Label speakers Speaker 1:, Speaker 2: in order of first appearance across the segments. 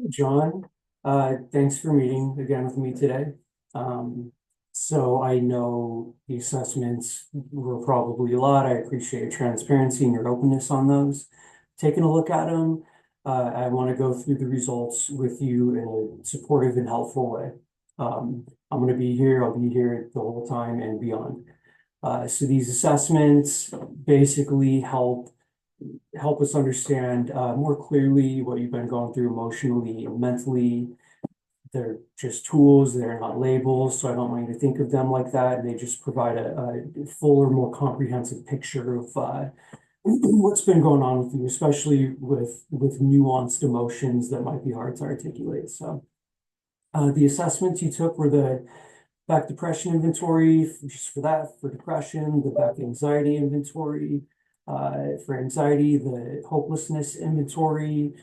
Speaker 1: John, thanks for meeting again with me today. Um, so I know the assessments were probably a lot. I appreciate your transparency and your openness on those. Taking a look at them, I want to go through the results with you in a supportive and helpful way. I'm going to be here. I'll be here the whole time and beyond. So these assessments basically help us understand more clearly what you've been going through emotionally and mentally. They're just tools, they're not labels, so I don't want you to think of them like that. They just provide a fuller, more comprehensive picture of what's been going on with you, especially with nuanced emotions that might be hard to articulate. So the assessments you took were the back depression inventory, just for that, for depression, the back anxiety inventory, for anxiety, the hopelessness inventory,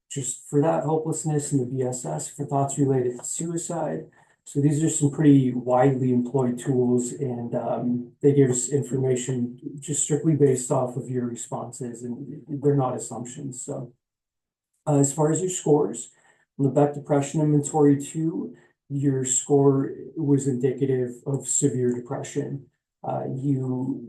Speaker 1: just for that hopelessness, and the BSS for thoughts related to suicide. So these are some pretty widely employed tools, and they give us information just strictly based off of your responses, and they're not assumptions. So as far as your scores, on the back depression inventory two, your score was indicative of severe depression. You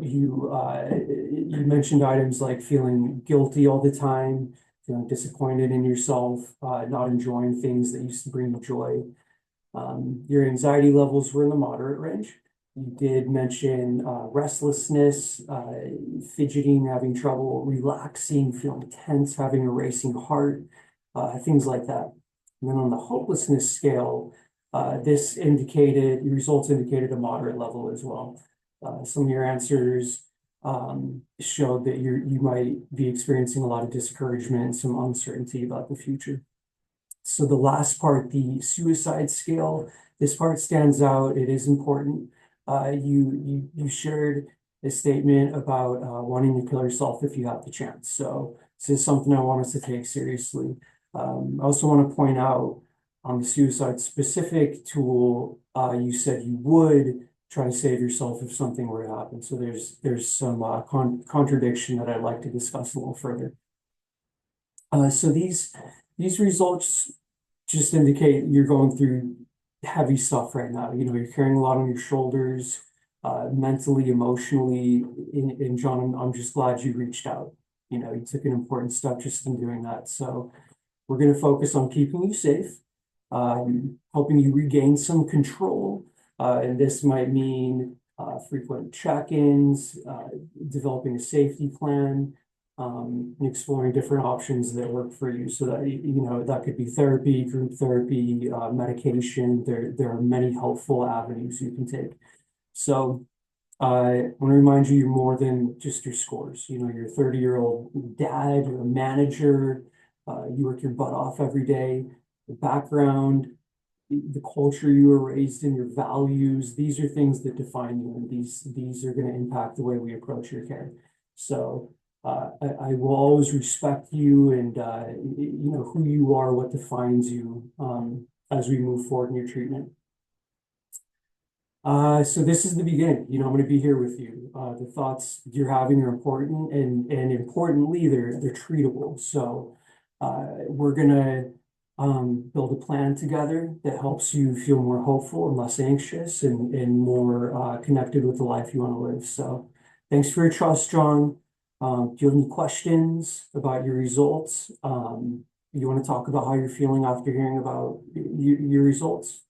Speaker 1: mentioned items like feeling guilty all the time, feeling disappointed in yourself, not enjoying things that used to bring you joy. Your anxiety levels were in the moderate range. You did mention restlessness, fidgeting, having trouble relaxing, feeling tense, having a racing heart, things like that. And then on the hopelessness scale, this indicated, your results indicated a moderate level as well. Some of your answers showed that you might be experiencing a lot of discouragement and some uncertainty about the future. So the last part, the suicide scale, this part stands out. It is important. You shared a statement about wanting to kill yourself if you have the chance. So this is something I want us to take seriously. I also want to point out on the suicide specific tool, you said you would try to save yourself if something were to happen. So there's some contradiction that I'd like to discuss a little further. So these results just indicate you're going through heavy stuff right now. You know, you're carrying a lot on your shoulders, mentally, emotionally. And John, I'm just glad you reached out. You know, you took an important step just in doing that. So we're going to focus on keeping you safe, helping you regain some control. And this might mean frequent check-ins, developing a safety plan, and exploring different options that work for you. So that, you know, that could be therapy, group therapy, medication. There are many helpful avenues you can take. So I want to remind you, you're more than just your scores. You know, you're a 30-year-old dad, you're a manager, you work your butt off every day. The background, the culture you were raised in, your values, these are things that define you, and these are going to impact the way we approach your care. So I will always respect you and you know who you are, what defines you as we move forward in your treatment. So this is the beginning. You know, I'm going to be here with you. The thoughts you're having are important, and importantly, they're treatable. So we're gonna build a plan together that helps you feel more hopeful and less anxious and more connected with the life you want to live. So thanks for your trust, John. Do you have any questions about your results? You want to talk about how you're feeling after hearing about your results?